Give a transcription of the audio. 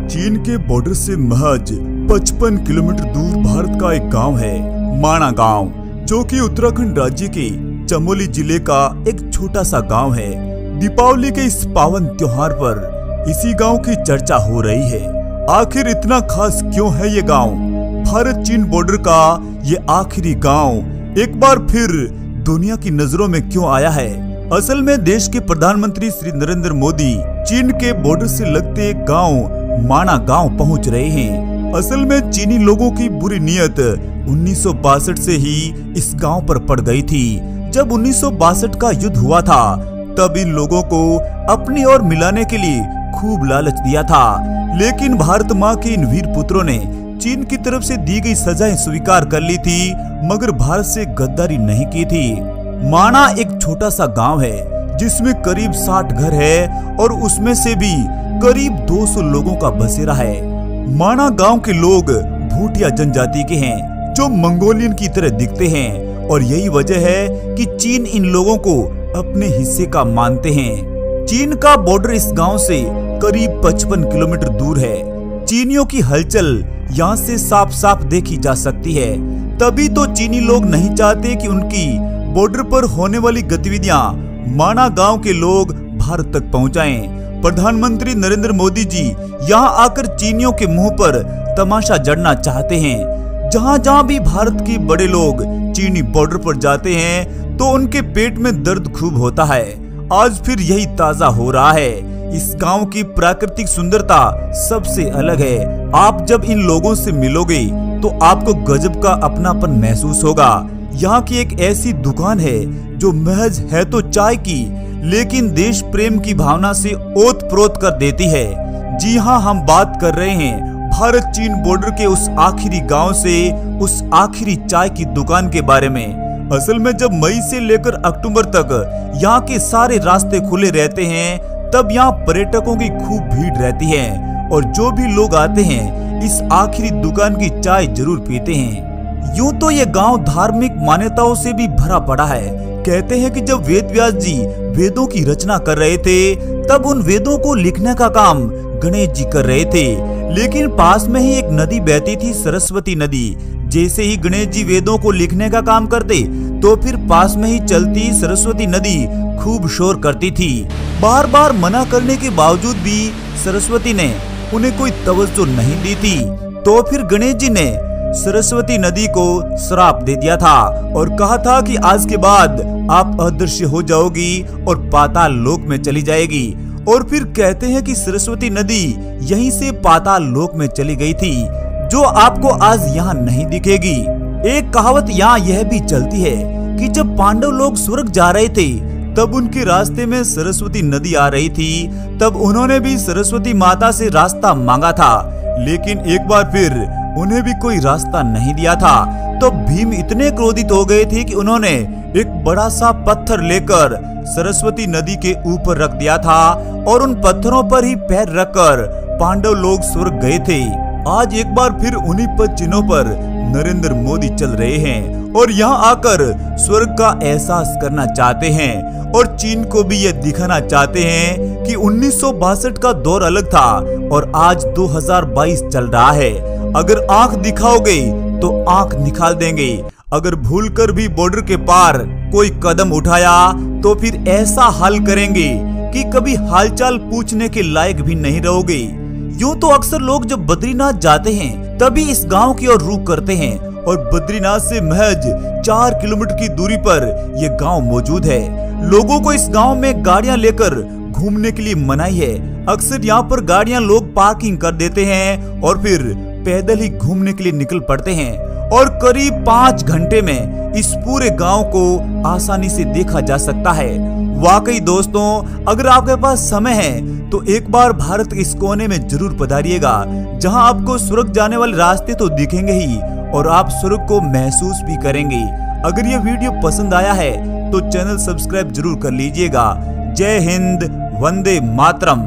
चीन के बॉर्डर से महज 55 किलोमीटर दूर भारत का एक गांव है, माणा गांव, जो कि उत्तराखंड राज्य के चमोली जिले का एक छोटा सा गांव है। दीपावली के इस पावन त्योहार पर इसी गांव की चर्चा हो रही है। आखिर इतना खास क्यों है ये गांव? भारत चीन बॉर्डर का ये आखिरी गांव एक बार फिर दुनिया की नजरों में क्यों आया है? असल में देश के प्रधानमंत्री श्री नरेंद्र मोदी चीन के बॉर्डर से लगते गांव माणा गांव पहुंच रहे हैं। असल में चीनी लोगों की बुरी नीयत 1962 से ही इस गांव पर पड़ गई थी। जब 1962 का युद्ध हुआ था तब इन लोगों को अपनी ओर मिलाने के लिए खूब लालच दिया था, लेकिन भारत माँ के इन वीर पुत्रों ने चीन की तरफ से दी गई सजाएं स्वीकार कर ली थी, मगर भारत से गद्दारी नहीं की थी। माणा एक छोटा सा गांव है जिसमें करीब 60 घर है और उसमें से भी करीब 200 लोगों का बसेरा है। माणा गांव के लोग भूटिया जनजाति के हैं जो मंगोलियन की तरह दिखते हैं और यही वजह है कि चीन इन लोगों को अपने हिस्से का मानते हैं। चीन का बॉर्डर इस गांव से करीब 55 किलोमीटर दूर है। चीनियों की हलचल यहाँ से साफ साफ देखी जा सकती है। तभी तो चीनी लोग नहीं चाहते कि उनकी बॉर्डर पर होने वाली गतिविधियां माणा गांव के लोग भारत तक पहुंचाएं। प्रधानमंत्री नरेंद्र मोदी जी यहां आकर चीनियों के मुंह पर तमाशा जड़ना चाहते हैं। जहां जहां भी भारत के बड़े लोग चीनी बॉर्डर पर जाते हैं तो उनके पेट में दर्द खूब होता है। आज फिर यही ताजा हो रहा है। इस गांव की प्राकृतिक सुंदरता सबसे अलग है। आप जब इन लोगों से मिलोगे तो आपको गजब का अपनापन महसूस होगा। यहाँ की एक ऐसी दुकान है जो महज है तो चाय की, लेकिन देश प्रेम की भावना से ओत प्रोत कर देती है। जी हाँ, हम बात कर रहे हैं भारत चीन बॉर्डर के उस आखिरी गांव से, उस आखिरी चाय की दुकान के बारे में। असल में जब मई से लेकर अक्टूबर तक यहाँ के सारे रास्ते खुले रहते हैं तब यहाँ पर्यटकों की खूब भीड़ रहती है और जो भी लोग आते हैं इस आखिरी दुकान की चाय जरूर पीते हैं। यूं तो ये गांव धार्मिक मान्यताओं से भी भरा पड़ा है। कहते हैं कि जब वेद व्यास जी वेदों की रचना कर रहे थे तब उन वेदों को लिखने का काम गणेश जी कर रहे थे, लेकिन पास में ही एक नदी बहती थी, सरस्वती नदी। जैसे ही गणेश जी वेदों को लिखने का काम करते तो फिर पास में ही चलती सरस्वती नदी खूब शोर करती थी। बार बार मना करने के बावजूद भी सरस्वती ने उन्हें कोई तवज्जो नहीं दी थी। तो फिर गणेश जी ने सरस्वती नदी को श्राप दे दिया था और कहा था कि आज के बाद आप अदृश्य हो जाओगी और पाताल लोक में चली जाएगी। और फिर कहते हैं कि सरस्वती नदी यहीं से पाताल लोक में चली गई थी, जो आपको आज यहाँ नहीं दिखेगी। एक कहावत यहाँ यह भी चलती है कि जब पांडव लोग स्वर्ग जा रहे थे तब उनके रास्ते में सरस्वती नदी आ रही थी, तब उन्होंने भी सरस्वती माता से रास्ता मांगा था, लेकिन एक बार फिर उन्हें भी कोई रास्ता नहीं दिया था। तो भीम इतने क्रोधित हो गए थे कि उन्होंने एक बड़ा सा पत्थर लेकर सरस्वती नदी के ऊपर रख दिया था और उन पत्थरों पर ही पैर रखकर पांडव लोग स्वर्ग गए थे। आज एक बार फिर उन्हीं पद चिन्हों पर नरेंद्र मोदी चल रहे हैं और यहाँ आकर स्वर्ग का एहसास करना चाहते हैं और चीन को भी ये दिखाना चाहते हैं कि 1962 का दौर अलग था और आज 2022 चल रहा है। अगर आंख दिखाओगे तो आंख निकाल देंगे। अगर भूलकर भी बॉर्डर के पार कोई कदम उठाया तो फिर ऐसा हाल करेंगे कि कभी हालचाल पूछने के लायक भी नहीं रहोगे। यूं तो अक्सर लोग जब बद्रीनाथ जाते हैं तभी इस गांव की ओर रुख करते हैं और बद्रीनाथ से महज 4 किलोमीटर की दूरी पर यह गांव मौजूद है। लोगों को इस गांव में गाड़ियां लेकर घूमने के लिए मनाही है। अक्सर यहाँ पर गाड़ियां लोग पार्किंग कर देते हैं और फिर पैदल ही घूमने के लिए निकल पड़ते हैं और करीब 5 घंटे में इस पूरे गांव को आसानी से देखा जा सकता है। वाकई दोस्तों, अगर आपके पास समय है तो एक बार भारत के इस कोने में जरूर पधारिएगा, जहां आपको स्वर्ग जाने वाले रास्ते तो दिखेंगे ही और आप स्वर्ग को महसूस भी करेंगे। अगर ये वीडियो पसंद आया है तो चैनल सब्सक्राइब जरूर कर लीजिएगा। जय हिंद, वंदे मातरम।